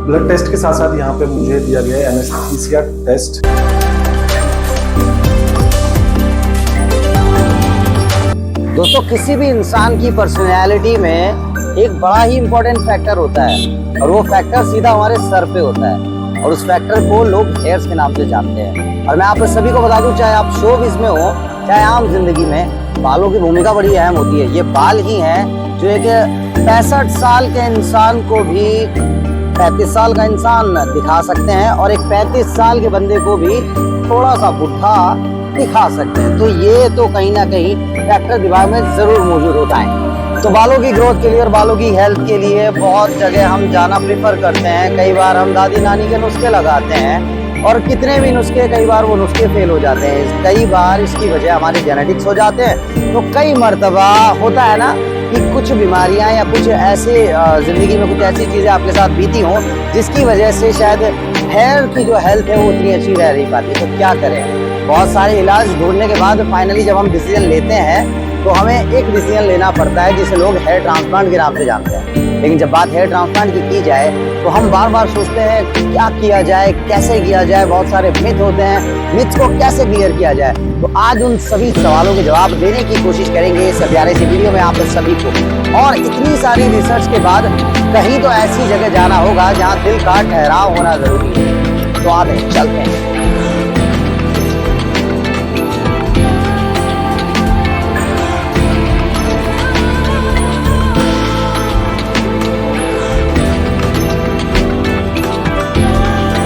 Blood test के साथ साथ यहाँ पे मुझे दिया गया है एनएसपीसीआर टेस्ट। दोस्तों, किसी भी इंसान की पर्सनैलिटी में एक बड़ा ही इम्पोर्टेंट फैक्टर होता है और वो फैक्टर सीधा हमारे सर पे होता है और उस फैक्टर को लोग हेयर्स के नाम से जानते हैं। और मैं आप सभी को बता दूं, चाहे आप शोबिज़ में हो चाहे आम जिंदगी में, बालों की भूमिका बड़ी अहम होती है। ये बाल ही हैं जो एक 65 साल के इंसान को भी 35 साल का इंसान दिखा सकते हैं और एक 35 साल के बंदे को भी थोड़ा सा बुढ़ा दिखा सकते हैं। तो ये तो कहीं ना कहीं फैक्टर दिमाग में जरूर मौजूद होता है। तो बालों की ग्रोथ के लिए और बालों की हेल्थ के लिए बहुत जगह हम जाना प्रेफर करते हैं। कई बार हम दादी नानी के नुस्खे लगाते हैं और कितने भी नुस्खे, कई बार वो नुस्खे फेल हो जाते हैं। कई बार इसकी वजह हमारे जेनेटिक्स हो जाते हैं। तो कई मर्तबा होता है ना कि कुछ बीमारियां या कुछ ऐसे जिंदगी में कुछ ऐसी चीजें आपके साथ बीती हों जिसकी वजह से शायद हेयर की जो हेल्थ है वो उतनी अच्छी रह नहीं पाती। तो क्या करें? बहुत सारे इलाज ढूंढने के बाद फाइनली जब हम डिसीजन लेते हैं तो हमें एक डिसीजन लेना पड़ता है जिसे लोग हेयर ट्रांसप्लांट के नाम से जानते हैं। लेकिन जब बात हेयर ट्रांसप्लांट की जाए तो हम बार बार सोचते हैं क्या किया जाए, कैसे किया जाए। बहुत सारे मिथ होते हैं, मिथ्स को कैसे क्लियर किया जाए। तो आज उन सभी सवालों के जवाब देने की कोशिश करेंगे इस प्यारे सी वीडियो में आप सभी को। और इतनी सारी रिसर्च के बाद कहीं तो ऐसी जगह जाना होगा जहाँ दिल का ठहराव होना जरूरी है। तो आते हैं, चलते हैं।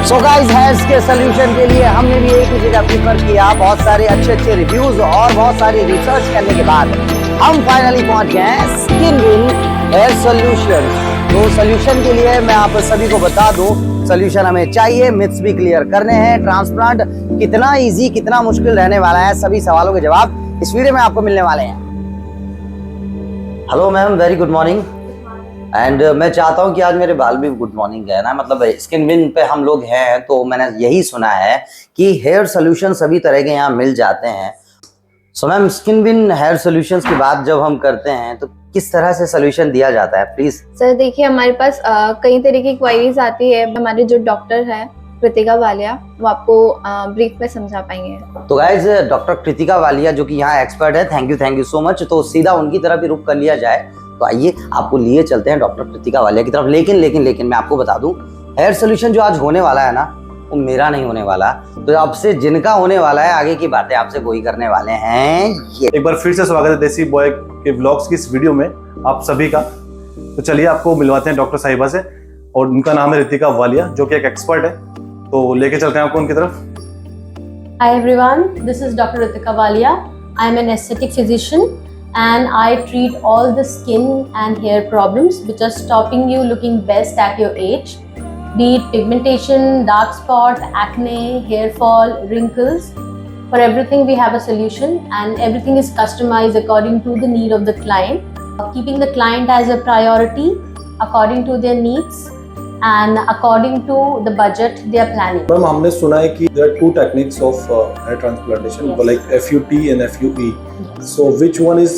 सो गाइस, हेयर्स के सोल्यूशन के लिए हमने भी एक ही जगह प्रेफर किया। बहुत सारे अच्छे रिव्यूज और बहुत सारी रिसर्च करने के बाद हम फाइनली पहुंच गए हैं स्किन विन हेयर सोल्यूशन। तो सोल्यूशन के लिए मैं आप सभी को बता दूं, सोल्यूशन हमें चाहिए, मिथ्स भी क्लियर करने हैं। ट्रांसप्लांट कितना इजी, कितना मुश्किल रहने वाला है, सभी सवालों के जवाब इस वीडियो में आपको मिलने वाले हैं। Hello ma'am, very good morning. And मैं चाहता हूं कि आज मेरे बाल भी गुड मॉर्निंग है ना, मतलब स्किन विन पे हम लोग हैं तो मैंने यही सुना है कि हेयर सोल्यूशन सभी तरह के यहाँ मिल जाते हैं। So ma'am, skin win hair solutions की बात जब हम करते हैं तो किस तरह से सोल्यूशन दिया जाता है प्लीज? सर देखिए, हमारे पास कई तरह की क्वारीज आती है। हमारे जो डॉक्टर है कृतिका वालिया, वो आपको ब्रीफ में समझा पाएंगे। तो गाइज, डॉक्टर कृतिका वालिया जो कि यहाँ एक्सपर्ट है, थैंक यू सो मच। तो सीधा उनकी तरफ ही रुख कर लिया जाए। तो आइए आपको लिए चलते हैं डॉक्टर कृतिका वालिया की तरफ। लेकिन मैं आपको बता दूं, हेयर सोल्यूशन जो आज होने वाला है ना, वो मेरा नहीं होने वाला। तो आपसे जिनका होने वाला है, आगे की बातें आपसे वही करने वाले हैं। ये एक बार फिर से स्वागत है देसी बॉय के व्लॉग्स की इस वीडियो में आप सभी का। तो चलिए आपको मिलवाते हैं डॉक्टर साहिबा से, और उनका नाम है रितिका वालिया जो कि एक एक्सपर्ट है। तो लेके चलते हैं आपको उनकी तरफ। Hi everyone, this is Dr. Ritika Walia. I am an aesthetic physician and I treat all the skin and hair problems which are stopping you looking best at your age. Be it pigmentation, dark spot, acne, hair fall, wrinkles. For everything we have a solution and everything is customized according to the need of the client. Keeping the client as a priority according to their needs and according to the budget they are planning. Ma'am, हमने सुना है कि there are two techniques of hair transplantation, Yes. like FUT and FUE. So which one is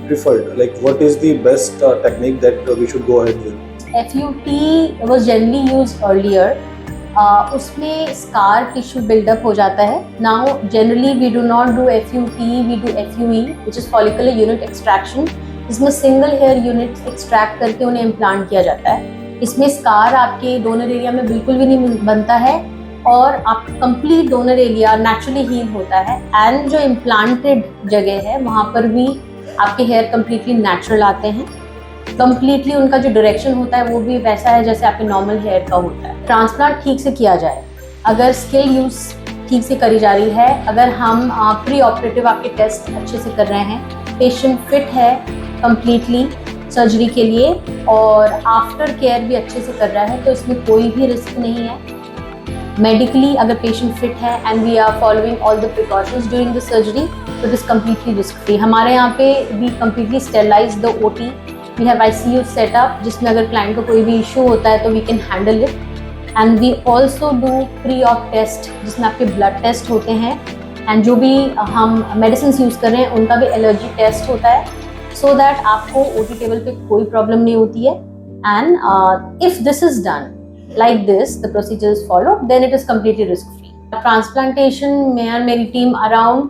preferred? Like what is the best technique that we should go ahead with? FUT was generally used earlier. उसमें scar tissue buildup हो जाता है. Now generally we do not do FUT, we do FUE, which is follicular unit extraction. इसमें single hair unit extract करके उन्हें implant किया जाता है. इसमें स्कार आपके डोनर एरिया में बिल्कुल भी नहीं बनता है और आप complete donor area naturally heal होता है। एंड जो इम्प्लांटेड जगह है वहाँ पर भी आपके हेयर कम्प्लीटली नेचुरल आते हैं। कम्प्लीटली उनका जो डायरेक्शन होता है वो भी वैसा है जैसे आपके नॉर्मल हेयर का होता है। ट्रांसप्लांट ठीक से किया जाए, अगर स्किल यूज ठीक से करी जा रही है, अगर हम प्री ऑपरेटिव आपके टेस्ट अच्छे से कर रहे हैं, पेशेंट फिट है कम्प्लीटली सर्जरी के लिए और आफ्टर केयर भी अच्छे से कर रहा है, तो इसमें कोई भी रिस्क नहीं है। मेडिकली अगर पेशेंट फिट है and we are following all the precautions during the surgery, तो it is completely risk free. हमारे यहाँ पे we completely sterilize the OT, we have ICU setup जिसमें अगर क्लाइंट को कोई भी इशू होता है तो we can handle it. And we also do pre op test जिसमें आपके ब्लड टेस्ट होते हैं एंड जो भी हम मेडिसिन यूज़ कर रहे हैं उनका भी एलर्जी टेस्ट होता है, so that आपको OT टेबल पे कोई प्रॉब्लम नहीं होती है। And if this is done like this, the procedure is followed, then it is completely risk free. Transplantation में और मेरी टीम around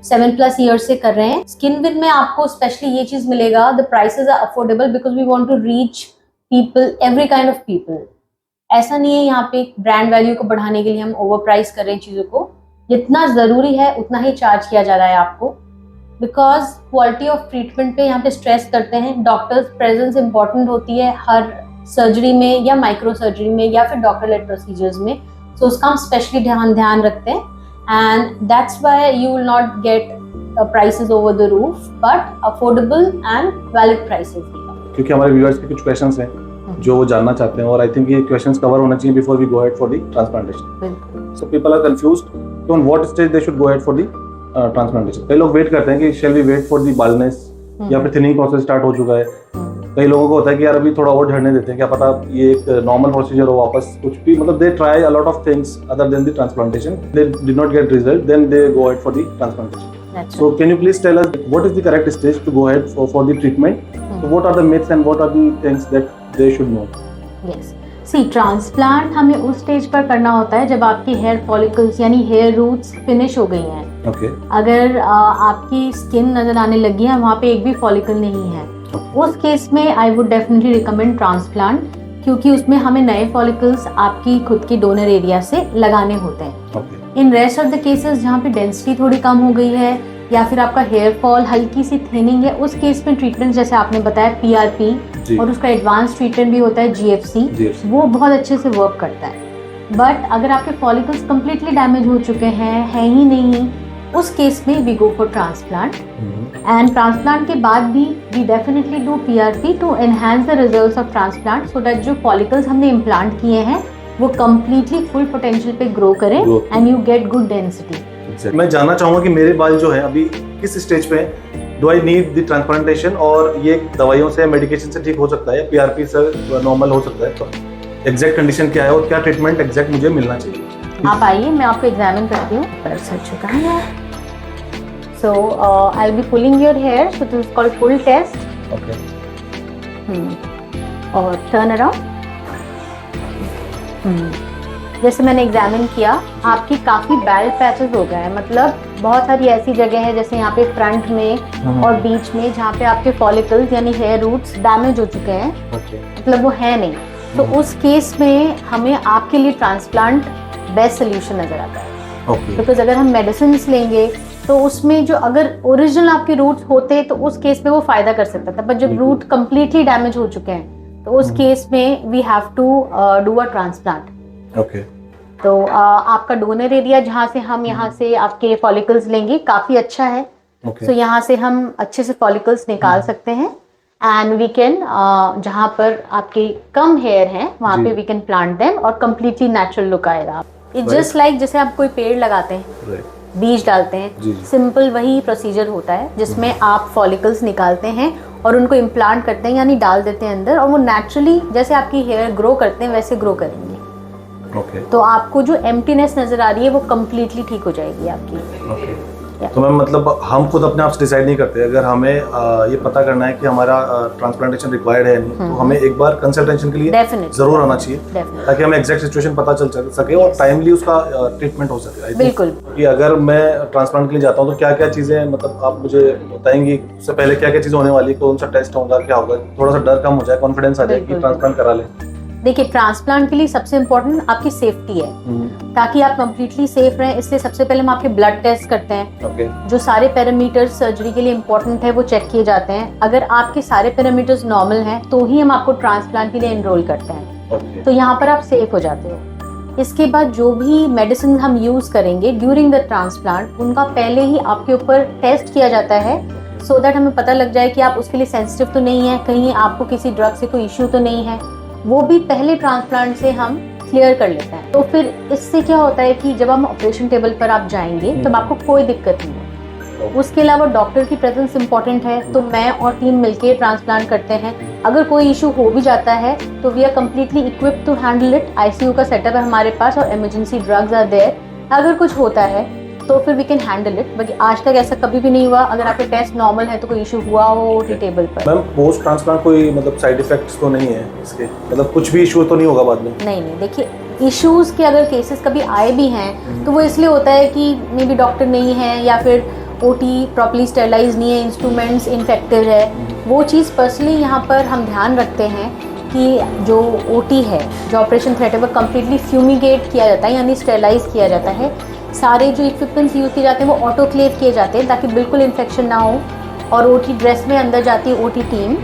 7+ years से कर रहे हैं. Skin With में आपको स्पेशली ये चीज मिलेगा, the prices are affordable because we want to reach people, every kind of people. ऐसा नहीं है यहाँ पे ब्रांड वैल्यू को बढ़ाने के लिए हम ओवर प्राइस कर रहे हैं चीजों को. जितना जरूरी है उतना ही चार्ज किया जा रहा है आपको, बिकॉज क्वालिटी ऑफ ट्रीटमेंट पे यहाँ पे स्ट्रेस करते हैं. डॉक्टर्स प्रेजेंस इंपॉर्टेंट होती है हर सर्जरी में या माइक्रो सर्जरी में या फिर डॉक्टर लेड प्रोसीजर्स में. सो उसका हम स्पेशली ध्यान रखते हैं, and that's why you will not gate prices over the roof, but affordable and valid prices. क्योंकि हमारे व्यूअर्स के कुछ क्वेश्चंस हैं जो वो जानना चाहते हैं, और आई थिंक ये क्वेश्चंस कवर होना चाहिए before we go ahead for the transplantation. So people are confused on what stage they should go ahead for the transplantation. कई लोग वेट करते हैं कि shall we wait for the baldness, या फिर थिनिंग प्रोसेस स्टार्ट हो चुका है. कई लोगों को होता है कि यार अभी थोड़ा और झड़ने देते हैं, क्या पता ये एक नॉर्मल प्रोसीजर हो वापस कुछ भी, मतलब they try a lot of things other than the transplantation, they did not get result, then they go ahead for the transplantation. So can you please tell us what is the correct stage to go ahead for the treatment? So what are the myths and what are the things that they should know? Yes. See, transplant हमें उस stage पर करना होता है जब आपकी hair follicles यानी hair roots finish हो गई हैं. Okay. अगर आपकी स्किन नजर आने लगी है, वहाँ पे एक भी फॉलिकल नहीं है, उस केस में I would definitely recommend transplant, क्योंकि उसमें हमें नए फॉलिकल्स आपकी खुद की डोनर एरिया से लगाने होते हैं. Okay. In rest of the cases जहाँ पे डेंसिटी थोड़ी कम हो गई है या फिर आपका हेयर फॉल हल्की सी थिनिंग है, उस केस में ट्रीटमेंट जैसे आपने बताया PRP और उसका एडवांस ट्रीटमेंट भी होता है GFC, वो बहुत अच्छे से वर्क करता है. बट अगर आपके फॉलिकल्स कम्प्लीटली डैमेज हो चुके हैं, है ही नहीं, उस केस में we go for transplant. And transplant के बाद भी we definitely do PRP to enhance the results of transplant, so that जो फॉलिकल्स हमने इम्प्लांट किए हैं वो कम्प्लीटली फुल पोटेंशियल पे ग्रो करें and you get good density. मैं जानना चाहूंगा कि मेरे बाल जो है अभी किस स्टेज पे हैं, do I need the transplantation, और ये दवाइयों से मेडिकेशन से ठीक हो सकता है, PRP से नॉर्मल हो सकता है, तो एग्जैक्ट कंडीशन क्या है और क्या ट्रीटमेंट एग्जैक्ट मुझे मिलना चाहिए? आप आइए, मैं आपको एग्जामिन करती हूँ. सर चुका है, so I will be pulling your hair, so this is called pull test. Okay. और टर्न अराउंड. जैसे मैंने एग्जामिन किया, आपकी काफी बैल्ड पैचेस हो गए हैं, मतलब बहुत सारी ऐसी जगह है जैसे यहाँ पे फ्रंट में और बीच में जहाँ पे आपके फॉलिकल्स यानी हेयर रूट्स डैमेज हो चुके हैं. मतलब वो है नहीं, तो उस केस में हमें आपके लिए ट्रांसप्लांट बेस्ट सोल्यूशन नजर आता है. बिकॉज अगर हम मेडिसिन लेंगे तो उसमें जो अगर ओरिजिनल आपके रूट्स होते तो उस केस में वो फायदा कर सकता था, बट जब रूट कम्प्लीटली डैमेज हो चुके हैं तो उस केस में we have to do a transplant. Okay. तो आपका डोनर एरिया जहाँ से हम यहाँ से आपके फॉलिकल्स लेंगे काफी अच्छा है. तो यहाँ से हम अच्छे से फॉलिकल्स निकाल सकते हैं, एंड वी कैन जहाँ पर आपके कम हेयर हैं वहाँ पे वी कैन प्लांट देम और कम्प्लीटली नेचुरल लुक आएगा. इट्स जस्ट लाइक जैसे आप कोई पेड़ लगाते हैं, बीज डालते हैं, सिंपल वही प्रोसीजर होता है जिसमें आप फॉलिकल्स निकालते हैं और उनको इम्प्लांट करते हैं यानी डाल देते हैं अंदर, और वो नेचुरली जैसे आपकी हेयर ग्रो करते हैं वैसे ग्रो करेंगे. तो आपको जो एम्प्टीनेस नजर आ रही है वो कम्प्लीटली ठीक हो जाएगी आपकी. तो मैम मतलब हम खुद अपने आप से डिसाइड नहीं करते, अगर हमें ये पता करना है कि हमारा ट्रांसप्लांटेशन रिक्वायर्ड है नहीं, तो हमें एक बार कंसल्टेशन के लिए जरूर आना चाहिए, ताकि हमें एग्जैक्ट सिचुएशन पता चल सके और टाइमली उसका ट्रीटमेंट हो सके. बिल्कुल. कि अगर मैं ट्रांसप्लांट के लिए जाता हूँ तो क्या क्या चीजें, मतलब आप मुझे बताएंगी उससे पहले क्या क्या चीजें होने वाली, कौन सा टेस्ट होगा, क्या होगा, थोड़ा सा डर कम हो जाए, कॉन्फिडेंस आ जाए कि ट्रांसप्लांट करा लें. देखिए, ट्रांसप्लांट के लिए सबसे इम्पोर्टेंट आपकी सेफ्टी है, ताकि आप कंप्लीटली सेफ रहें. इसलिए सबसे पहले हम आपके ब्लड टेस्ट करते हैं. जो सारे पैरामीटर्स सर्जरी के लिए इम्पोर्टेंट है वो चेक किए जाते हैं. अगर आपके सारे पैरामीटर्स नॉर्मल हैं तो ही हम आपको ट्रांसप्लांट के लिए एनरोल करते हैं. तो यहाँ पर आप सेफ हो जाते हो. इसके बाद जो भी मेडिसिन हम यूज करेंगे ड्यूरिंग द ट्रांसप्लांट, उनका पहले ही आपके ऊपर टेस्ट किया जाता है, सो दैट हमें पता लग जाए कि आप उसके लिए सेंसिटिव तो नहीं है, कहीं आपको किसी ड्रग से कोई इश्यू तो नहीं है. वो भी पहले ट्रांसप्लांट से हम क्लियर कर लेते हैं. तो फिर इससे क्या होता है कि जब हम ऑपरेशन टेबल पर आप जाएंगे तब आपको कोई दिक्कत नहीं है. उसके अलावा डॉक्टर की प्रेजेंस इंपॉर्टेंट है, तो मैं और टीम मिलके ट्रांसप्लांट करते हैं. अगर कोई इशू हो भी जाता है तो we are completely equipped to handle it. ICU का सेटअप है हमारे पास और इमरजेंसी ड्रग्स आर देयर. अगर कुछ होता है तो फिर वी कैन हैंडल इट। बाकी आज तक ऐसा कभी भी नहीं हुआ। अगर आपके टेस्ट नॉर्मल है तो कोई इशू हुआ हो ओटी टेबल पर? मैम पोस्ट ट्रांसप्लांट कोई मतलब साइड इफेक्ट्स तो नहीं है इसके, मतलब कुछ भी इशू तो नहीं होगा बाद में? नहीं, देखिए इश्यूज़ के अगर केसेस कभी आए भी हैं तो वो इसलिए होता है कि मे बी डॉक्टर नहीं है या फिर ओटी प्रॉपर्ली स्टेरलाइज नहीं है, इंस्ट्रूमेंट्स इन्फेक्टिव है। वो चीज़ पर्सनली यहाँ पर हम ध्यान रखते हैं कि जो ओटी है, जो ऑपरेशन थिएटर पर कम्प्लीटली फ्यूमिगेट किया जाता है यानी स्टेरलाइज किया जाता है। सारे जो इक्विपमेंट्स यूज़ किए जाते हैं वो ऑटोक्लेव किए जाते हैं ताकि बिल्कुल इन्फेक्शन ना हो, और ओटी ड्रेस में अंदर जाती है ओटी टीम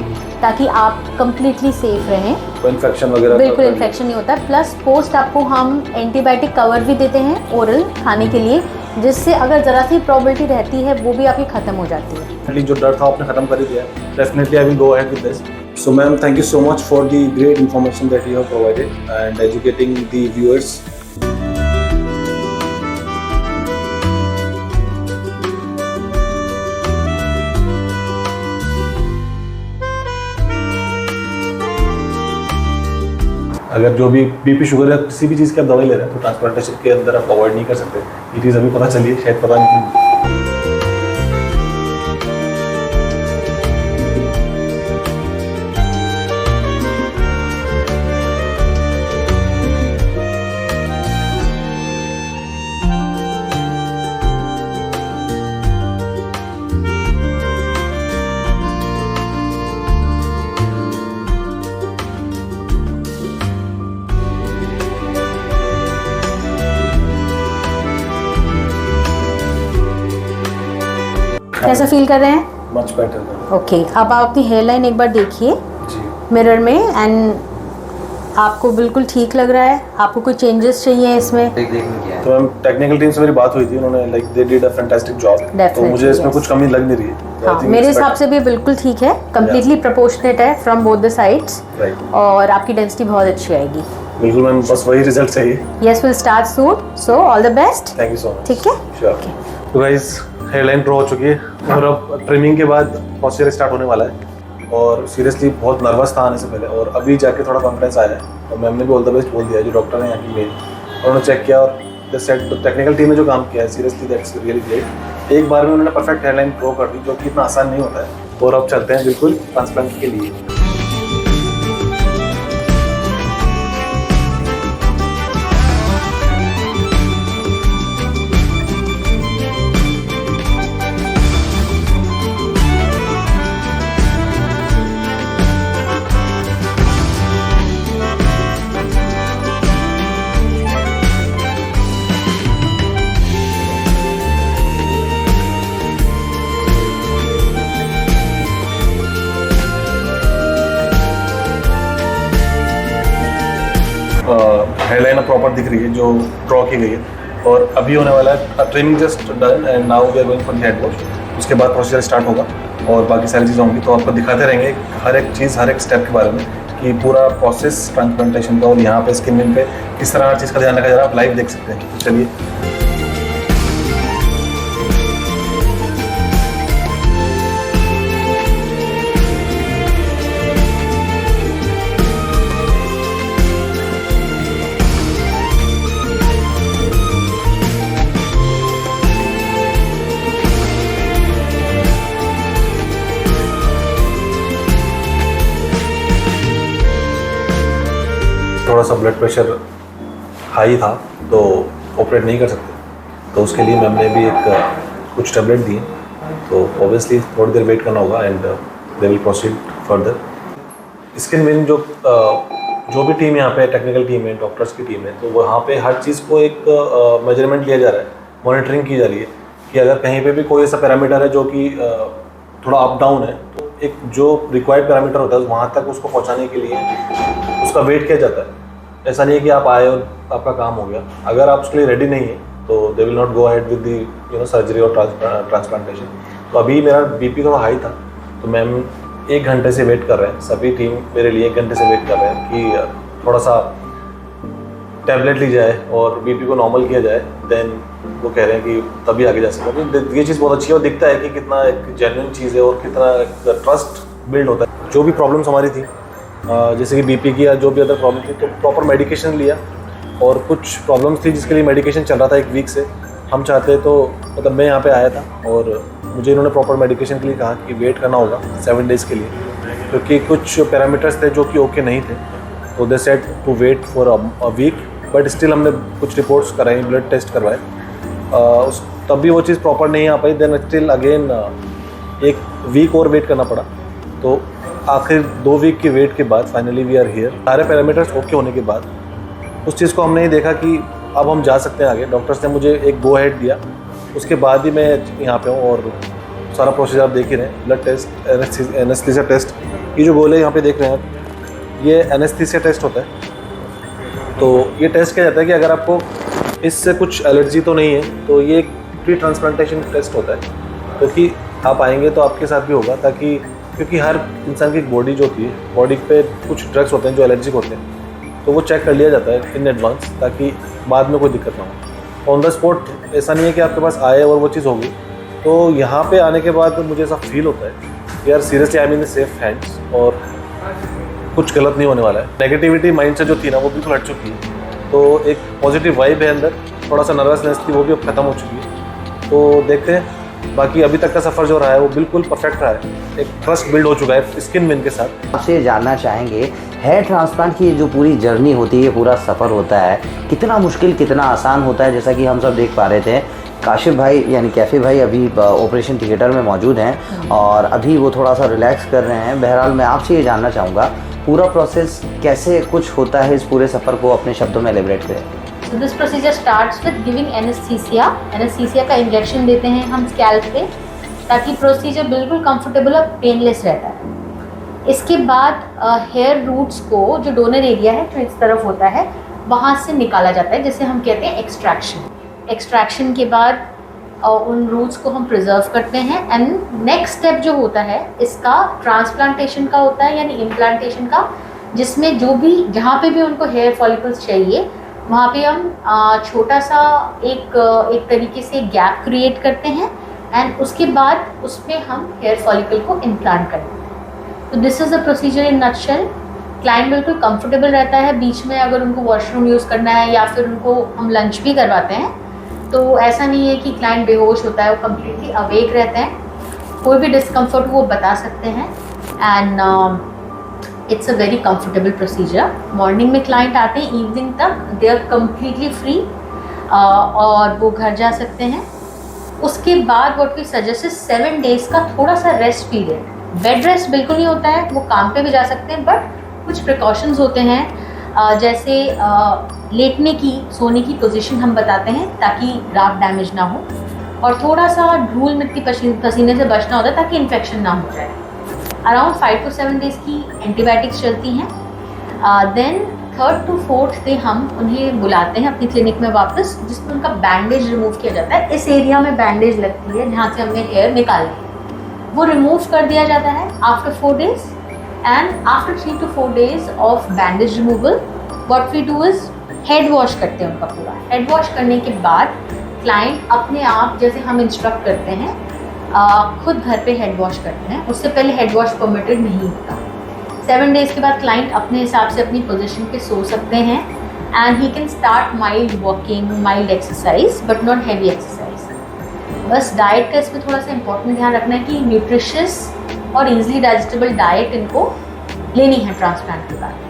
ताकि आप कम्प्लीटली सेफ रहें, कोई इन्फेक्शन वगैरह बिल्कुल इन्फेक्शन नहीं होता। प्लस पोस्ट आपको हम एंटीबायोटिक कवर भी देते हैं ओरल खाने के लिए, जिससे अगर ज़रा सी प्रॉबिलिटी रहती है वो भी आपकी ख़त्म हो जाती है। जो डर था आपने खत्म कर ही दिया। Definitely I will go ahead with this. So ma'am thank you so much for the great information that you have provided and educating the viewers. अगर जो भी बीपी शुगर या किसी भी चीज़ की आप दवाई ले रहे हैं तो ट्रांसप्लांटेशन के अंदर आप अवॉइड नहीं कर सकते। ये चीज़ अभी पता चली है, शायद पता नहीं। कैसा फील कर रहे हैं? Much better. ओके, अब आप अपनी हेयर लाइन एक बार देखिए जी मिरर में, एंड आपको बिल्कुल ठीक लग रहा है? आपको कोई चेंजेस चाहिए इसमें? तो मैम टेक्निकल टीम से मेरी बात हुई थी, उन्होंने like they did a fantastic job, तो मुझे इसमें कुछ कमी लग नहीं रही है। हाँ, मेरे हिसाब से भी बिल्कुल ठीक है, कम्प्लीटली प्रोपोर्शनेट है फ्रॉम बोथ द साइड्स, और आपकी डेंसिटी बहुत अच्छी आएगी। बिल्कुल मैम, बस वही रिजल्ट चाहिए। Yes, will start soon, so all the best. Thank you so much. ठीक है, श्योर। तो गाइस हेयरलाइन ड्रॉ हो चुकी है और अब ट्रिमिंग के बाद प्रोसीजर स्टार्ट होने वाला है, और सीरियसली बहुत नर्वस था आने से पहले, और अभी जाके थोड़ा कॉन्फिडेंस आया है, और मैम ने भी ऑल द बेस्ट बोल दिया जो डॉक्टर है यहाँ की मेन, और उन्होंने चेक किया और टेक्निकल टीम ने जो काम किया है सीरियसली दैट्स रियली ग्रेट। एक बार में उन्होंने परफेक्ट हेयरलाइन ड्रॉ कर दी, जो कि इतना आसान नहीं होता है। और अब चलते हैं बिल्कुल ट्रांसप्लांट के लिए। हेयरलाइन प्रॉपर दिख रही है जो ड्रॉ की गई है, और अभी होने वाला है trimming just done and now we are going for the head wash. उसके बाद प्रोसीजर स्टार्ट होगा और बाकी सारी चीज़ें होंगी, तो आपको दिखाते रहेंगे हर एक चीज़, हर एक स्टेप के बारे में कि पूरा प्रोसेस ट्रांसप्लांटेशन का, और यहाँ पे स्किन विन पे किस तरह हर चीज़ का ध्यान रखा जा रहा है, आप लाइव देख सकते हैं। तो चलिए। थोड़ा सा ब्लड प्रेशर हाई था तो ऑपरेट नहीं कर सकते, तो उसके लिए मैम ने भी कुछ टैबलेट दिए, तो ऑब्वियसली थोड़ी देर वेट करना होगा and they will proceed further. Skin win जो भी टीम यहाँ पे टेक्निकल टीम है, डॉक्टर्स की टीम है, तो वहाँ पे हर चीज़ को एक मेजरमेंट लिया जा रहा है, मॉनिटरिंग की जा रही है कि अगर कहीं पे भी कोई ऐसा पैरामीटर है जो कि थोड़ा अप डाउन है, तो एक जो रिक्वायर्ड पैरामीटर होता है वहाँ तक उसको पहुँचाने के लिए उसका वेट किया जाता है। ऐसा नहीं है कि आप आए और आपका काम हो गया। अगर आप उसके लिए रेडी नहीं है तो they will not go ahead with the surgery और ट्रांसप्लांटेशन। तो अभी मेरा बीपी थोड़ा हाई था, तो मैम 1 घंटे से वेट कर रहे हैं, सभी टीम मेरे लिए 1 घंटे से वेट कर रहे हैं कि थोड़ा सा टैबलेट ली जाए और बीपी को नॉर्मल किया जाए, देन वो कह रहे हैं कि तभी आगे जा सकते हैं। तो ये चीज़ बहुत अच्छी है और दिखता है कि कितना एक जेन्युइन चीज़ है और कितना ट्रस्ट बिल्ड होता है। जो भी प्रॉब्लम्स हमारी थी, जैसे कि बीपी की या जो भी अदर प्रॉब्लम थी, तो प्रॉपर मेडिकेशन लिया, और कुछ प्रॉब्लम्स थी जिसके लिए मेडिकेशन चल रहा था 1 वीक से, हम चाहते तो मतलब मैं यहाँ पे आया था और मुझे इन्होंने प्रॉपर मेडिकेशन के लिए कहा कि वेट करना होगा 7 डेज़ के लिए, क्योंकि कुछ पैरामीटर्स थे जो कि ओके नहीं थे, तो they said to wait for a week. But still हमने कुछ रिपोर्ट्स कराई, ब्लड टेस्ट करवाए, तब भी वो चीज़ प्रॉपर नहीं आ पाई। देन स्टिल अगेन 1 वीक और वेट करना पड़ा। तो आखिर 2 वीक की वेट के बाद फाइनली वी आर हियर। सारे पैरामीटर्स ओके होने के बाद उस चीज़ को हमने ये देखा कि अब हम जा सकते हैं आगे। डॉक्टर्स ने मुझे एक गो हेड दिया, उसके बाद ही मैं यहाँ पे हूँ और सारा प्रोसीजर आप देख ही रहे हैं। ब्लड टेस्ट, एनेस्थीसिया टेस्ट, ये जो गोले यहाँ पे देख रहे हैं आप, ये एनेस्थीसिया टेस्ट होता है। तो ये टेस्ट किया जाता है कि अगर आपको इससे कुछ एलर्जी तो नहीं है, तो ये एक प्री ट्रांसप्लांटेशन टेस्ट होता है, क्योंकि आप आएंगे तो आपके साथ भी होगा, ताकि क्योंकि हर इंसान की बॉडी जो होती है, बॉडी पे कुछ ड्रग्स होते हैं जो एलर्जिक होते हैं, तो वो चेक कर लिया जाता है इन एडवांस, ताकि बाद में कोई दिक्कत ना हो। ऑन द स्पॉट ऐसा नहीं है कि आपके पास आए और वो चीज़ होगी। तो यहाँ पे आने के बाद मुझे ऐसा फील होता है कि यार seriously I am in safe hands और कुछ गलत नहीं होने वाला है। नेगेटिविटी माइंड से जो थी ना, वो बिल्कुल हट चुकी है। तो एक पॉजिटिव वाइब है अंदर, थोड़ा सा नर्वसनेस थी वो भी अब खत्म हो चुकी है। तो देखते हैं, बाकी अभी तक का सफ़र जो रहा है वो बिल्कुल परफेक्ट रहा है। एक ट्रस्ट बिल्ड हो चुका है स्किन विन के साथ। आपसे जानना चाहेंगे, हेयर ट्रांसप्लांट की जो पूरी जर्नी होती है, पूरा सफ़र होता है, कितना मुश्किल कितना आसान होता है। जैसा कि हम सब देख पा रहे थे, काशिफ भाई यानी कैफ़े भाई अभी ऑपरेशन थिएटर में मौजूद हैं और अभी वो थोड़ा सा रिलैक्स कर रहे हैं। बहरहाल मैं आपसे ये जानना चाहूँगा, पूरा प्रोसेस कैसे कुछ होता है, इस पूरे सफ़र को अपने शब्दों में एलिब्रेट करें। So this procedure starts with giving anesthesia. Anesthesia का इंजेक्शन देते हैं हम स्कैल्प पे, ताकि प्रोसीजर बिल्कुल कंफर्टेबल और पेनलेस रहता है। इसके बाद हेयर रूट्स को, जो डोनर एरिया है जो इस तरफ होता है, वहाँ से निकाला जाता है, जिसे हम कहते हैं एक्सट्रैक्शन। एक्सट्रैक्शन के बाद उन रूट्स को हम प्रिजर्व करते हैं एंड नेक्स्ट स्टेप जो होता है इसका ट्रांसप्लांटेशन का होता है, यानी इम्प्लांटेशन का, जिसमें जो भी जहाँ पे भी उनको हेयर फॉलिकल्स चाहिए वहाँ पे हम छोटा सा एक तरीके से गैप क्रिएट करते हैं एंड उसके बाद उसमें हम हेयर फॉलिकल को इम्प्लांट करते हैं। तो this is the procedure in nutshell. Client बिल्कुल कंफर्टेबल रहता है। बीच में अगर उनको वॉशरूम यूज़ करना है या फिर उनको हम लंच भी करवाते हैं, तो ऐसा नहीं है कि क्लाइंट बेहोश होता है, वो कम्प्लीटली अवेक रहते हैं। कोई भी डिस्कम्फर्ट वो बता सकते हैं and it's a very comfortable procedure. Morning में क्लाइंट आते हैं, इवनिंग तक दे आर कम्प्लीटली फ्री और वो घर जा सकते हैं। उसके बाद what we suggest is 7 days का थोड़ा सा रेस्ट पीरियड। बेड रेस्ट बिल्कुल नहीं होता है, वो काम पे भी जा सकते हैं, बट कुछ प्रिकॉशंस होते हैं, जैसे लेटने की, सोने की पोजीशन हम बताते हैं ताकि ग्राफ्ट डैमेज ना हो, और थोड़ा सा धूल मिट्टी पसीने से बचना होता है ताकि इन्फेक्शन ना हो जाए। अराउंड 5 to 7 डेज़ की एंटीबायोटिक्स चलती हैं। Then 3rd to 4th day हम उन्हें बुलाते हैं अपनी क्लिनिक में वापस, जिसमें उनका बैंडेज रिमूव किया जाता है। इस एरिया में बैंडेज लगती है जहाँ से हमने हेयर निकाली, वो रिमूव कर दिया जाता है after 4 days and after 3 to 4 days of bandage removal what we do is head wash करते हैं उनका पूरा। हेड वॉश करने के बाद क्लाइंट अपने आप, जैसे हम इंस्ट्रक्ट करते हैं, खुद घर पे हेड वॉश करते हैं। उससे पहले हेड वॉश परमिटेड नहीं होता। 7 डेज़ के बाद क्लाइंट अपने हिसाब से अपनी पोजीशन पे सो सकते हैं and he can start mild walking, mild exercise, but not heavy exercise. बस डाइट का इसमें थोड़ा सा इंपॉर्टेंट ध्यान रखना है कि न्यूट्रिशियस और ईजिली डाइजेस्टेबल डाइट इनको लेनी है ट्रांसप्लांट के बाद।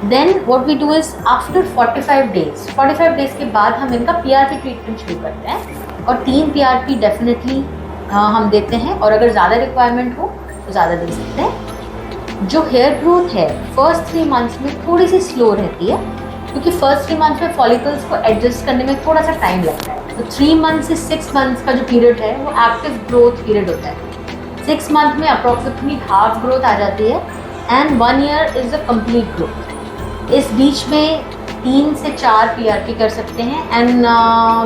Then what we do is after 45 days के बाद हम इनका PRP ट्रीटमेंट शुरू करते हैं, और 3 PRP डेफिनेटली हम देते हैं, और अगर ज़्यादा रिक्वायरमेंट हो तो ज़्यादा दे सकते हैं। जो हेयर ग्रोथ है फर्स्ट 3 मंथ्स में थोड़ी सी स्लो रहती है, क्योंकि फर्स्ट 3 मंथ्स में फॉलिकल्स को एडजस्ट करने में थोड़ा सा टाइम लगता है। तो 3 मंथ से 6 मंथ्स का जो पीरियड है वो एक्टिव ग्रोथ पीरियड होता है। 6 मंथ में अप्रॉक्सीमेटली हाफ ग्रोथ आ जाती है and 1 year is a complete growth. इस बीच में 3 से 4 PRP कर सकते हैं and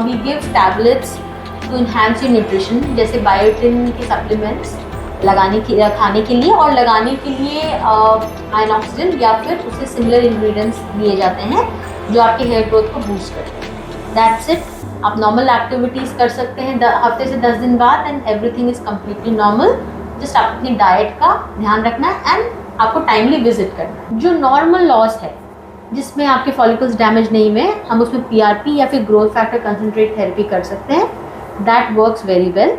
we give tablets to enhance your nutrition, जैसे बायोटिन के सप्लीमेंट्स खाने के लिए, और लगाने के लिए आयनॉक्सिजन या फिर उससे सिमिलर इंग्रेडिएंट्स दिए जाते हैं जो आपके हेयर ग्रोथ को बूस्ट करते हैं। That's it. आप नॉर्मल एक्टिविटीज़ कर सकते हैं हफ्ते से 10 दिन बाद and everything is completely normal. Just आप अपनी डाइट का ध्यान रखना है एंड आपको टाइमली विजिट करना है। जो नॉर्मल लॉस है जिसमें आपके फॉलिकल्स डैमेज नहीं हुए, हम उसमें PRP या फिर ग्रोथ फैक्टर कंसंट्रेट थेरेपी कर सकते हैं। That works very well.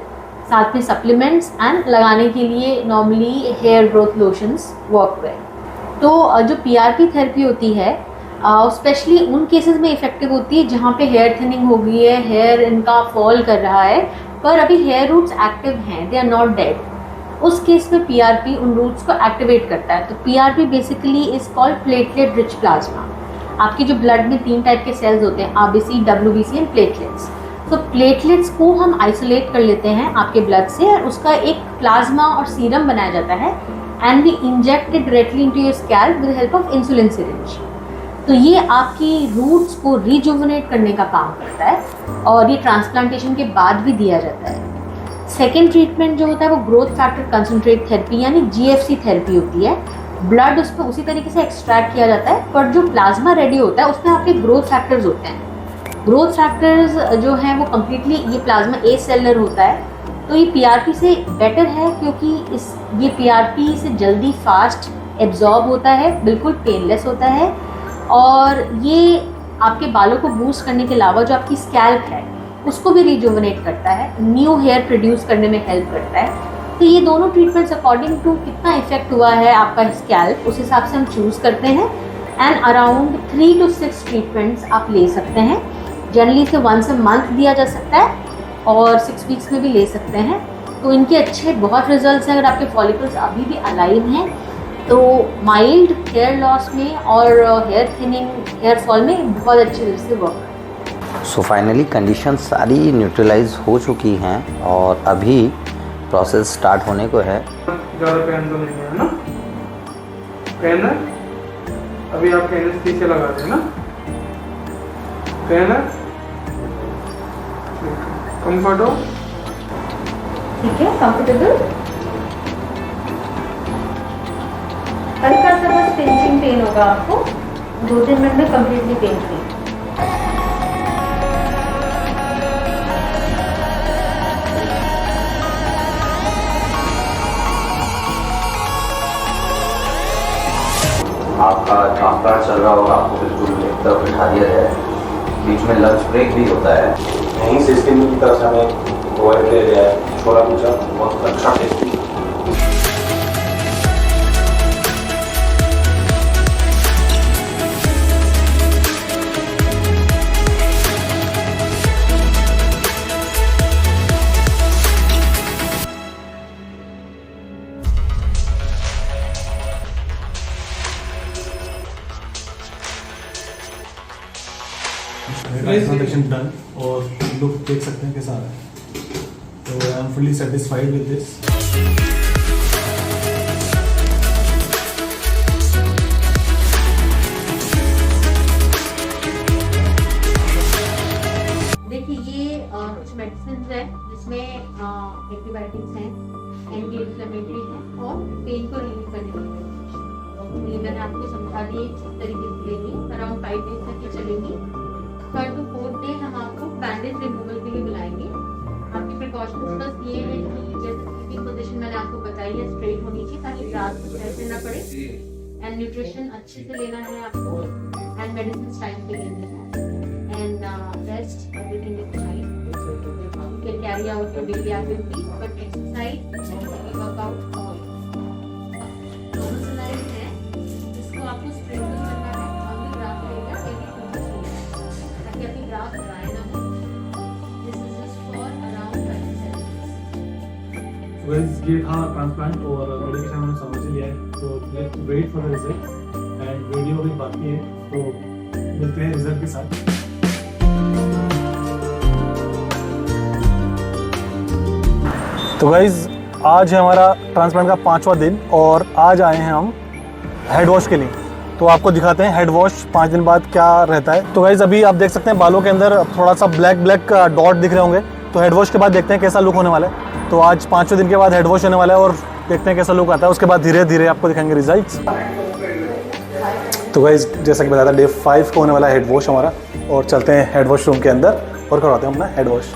साथ में सप्लीमेंट्स एंड लगाने के लिए normally hair growth lotions work well. तो जो PRP थेरेपी होती है स्पेशली उन केसेस में इफेक्टिव होती है जहाँ पे हेयर थिनिंग हो गई है, हेयर इनका फॉल कर रहा है पर अभी हेयर रूट्स एक्टिव हैं, दे आर नॉट डेड। उस केस में PRP उन रूट्स को एक्टिवेट करता है। तो PRP basically is called platelet rich plasma. आपके जो ब्लड में 3 टाइप के सेल्स होते हैं, RBC, WBC एंड प्लेटलेट्स। तो प्लेटलेट्स को हम आइसोलेट कर लेते हैं आपके ब्लड से और उसका एक प्लाज्मा और सीरम बनाया जाता है and we inject it directly into your scalp with help of insulin syringe. तो ये आपकी रूट्स को रिजुवनेट करने का काम करता है और ये ट्रांसप्लांटेशन के बाद भी दिया जाता है। सेकेंड ट्रीटमेंट जो होता है वो ग्रोथ फैक्टर कंसंट्रेट थेरेपी यानी GFC थेरेपी होती है। ब्लड उसमें उसी तरीके से एक्सट्रैक्ट किया जाता है पर जो प्लाज्मा रेडी होता है उसमें आपके ग्रोथ फैक्टर्स होते हैं। ग्रोथ फैक्टर्स जो हैं वो कम्प्लीटली ये प्लाज्मा ए सेलर होता है। तो ये PRP से बेटर है क्योंकि ये PRP से जल्दी फास्ट एब्जॉर्ब होता है, बिल्कुल पेनलेस होता है और ये आपके बालों को बूस्ट करने के अलावा जो आपकी स्कैल्प है उसको भी रिजुवनेट करता है, न्यू हेयर प्रोड्यूस करने में हेल्प करता है। तो ये दोनों ट्रीटमेंट्स अकॉर्डिंग टू कितना इफेक्ट हुआ है आपका स्कैल्प उस हिसाब से हम चूज़ करते हैं एंड अराउंड 3 to 6 ट्रीटमेंट्स आप ले सकते हैं। जनरली इसे once a month दिया जा सकता है और 6 वीक्स में भी ले सकते हैं। तो इनके अच्छे बहुत रिजल्ट्स हैं। अगर आपके फॉलिकल्स अभी भी अलाइव हैं तो माइल्ड हेयर लॉस में और हेयर थिनिंग, हेयर फॉल में बहुत अच्छी तरह से वर्क। सो फाइनली कंडीशन सारी न्यूट्रलाइज हो चुकी हैं और अभी प्रोसेस स्टार्ट होने को है। ज़्यादा पेन तो नहीं है ना? पेन है? अभी आप एनेस्थीसिया लगा दें ना? पेन है? कंफर्ट हो? ठीक है, कंफर्टेबल। हल्का सा बस पिंचिंग पेन होगा आपको, 2-3 मिनट में कम्प्लीटली पेन फ्री। आपका ट्रांसप्लांट चल रहा होगा, आपको बिल्कुल एक तरफ बिठा दिया जाए, बीच में लंच ब्रेक भी होता है। यहीं से स्किन की तरफ से हमें प्रोवाइड किया गया है छोला कुलचा, बहुत अच्छा टेस्टी। ट्रांसप्लांटेशन डन और लुक देख सकते हैं कैसा आ रहा है। तो I am fully satisfied with this. देखिए ये कुछ मेडिसिन है जिसमें एंटीबायोटिक्स हैं, एंटी इन्फ्लेमेटरी हैं और पेन को रिलीव करने वाले हैं। ये मैंने आपको समझा दिए किस तरीके से लेंगी। अराउंड 5 डेज तक ये चलेंगी। 3rd to 4th डे हम आपको बैंडेज रिमूवल के लिए बुलाएंगे। आपकी प्रिकॉशंस बस ये है कि जैसे स्लीपिंग पोजीशन मैंने आपको बताई है स्ट्रेट होनी चाहिए ताकि रात को ऐसे ना पड़े एंड न्यूट्रिशन अच्छे से लेना है आपको एंड मेडिसिन टाइम पे लेनी है and rest everything is fine. You can carry out your daily activities but exercise and workout all normal है जिसको आपको स्प्रिंकल करना है और भी ग्राफ रहेगा ताकि आपकी ग्राफ ड्राई ना हो। This is just for around 5 seconds। Guys ये था ट्रांसप्लांट और मेडिकेशन हमने समझ लिया है, तो let's wait for the result and video भी बाकी है, तो मिलते हैं रिजल्ट के साथ। तो गाइज आज है हमारा ट्रांसप्लांट का 5वां दिन और आज आए हैं हम हेड वॉश के लिए। तो आपको दिखाते हैं हेड वॉश 5 दिन बाद क्या रहता है। तो गाइज अभी आप देख सकते हैं बालों के अंदर थोड़ा सा ब्लैक डॉट दिख रहे होंगे। तो हेड वॉश के बाद देखते हैं कैसा लुक होने वाला है। तो आज 5वें दिन के बाद हेड वॉश होने वाला है और देखते हैं कैसा लुक आता है। उसके बाद धीरे धीरे आपको दिखाएंगे रिजल्ट्स। तो गाइज जैसा कि बताया था डे 5 को होने वाला है हेड वॉश हमारा, और चलते हैं हेड वॉश रूम के अंदर और करवाते हैं अपना हेड वॉश।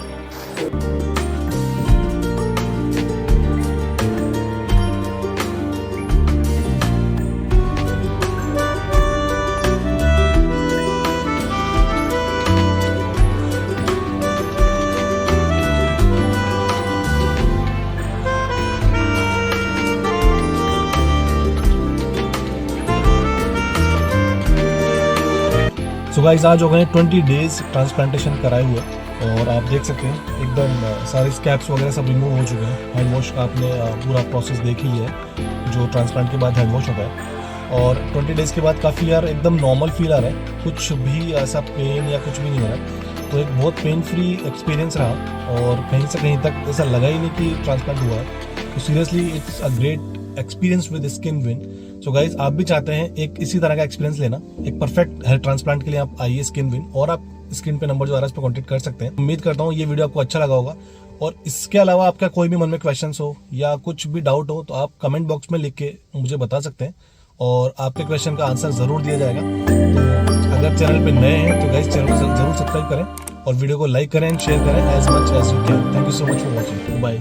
गाइस आज हो गए 20 डेज ट्रांसप्लांटेशन कराए हुए और आप देख सकते हैं एकदम सारे स्कैब्स वगैरह सब रिमूव हो चुके हैं। हैंड वॉश का आपने पूरा प्रोसेस देख ही लिया है जो ट्रांसप्लांट के बाद हैंड वॉश होता है। और 20 डेज़ के बाद काफ़ी यार एकदम नॉर्मल फील आ रहा है, कुछ भी ऐसा पेन या कुछ भी नहीं हो रहा है। तो एक बहुत पेन फ्री एक्सपीरियंस रहा और कहीं से कहीं तक ऐसा लगा ही नहीं कि ट्रांसप्लांट हुआ है। तो seriously it's a great experience with skin win. So guys आप भी चाहते हैं एक इसी तरह का एक्सपीरियंस लेना, एक परफेक्ट हेयर ट्रांसप्लांट के लिए आप आइए स्किन विन और आप स्क्रीन पे नंबर जो आ रहा है इस पर कॉन्टेक्ट कर सकते हैं। उम्मीद करता हूँ ये वीडियो आपको अच्छा लगा होगा और इसके अलावा आपका कोई भी मन में क्वेश्चन हो या कुछ भी डाउट हो तो आप कमेंट बॉक्स में लिख के मुझे बता सकते हैं और आपके क्वेश्चन का आंसर जरूर दिया जाएगा। तो अगर चैनल पे नए हैं तो गाइस चैनल को जरूर सब्सक्राइब करें और वीडियो को लाइक करें एंड शेयर करें as much as you can. Thank you so much for watching. Bye.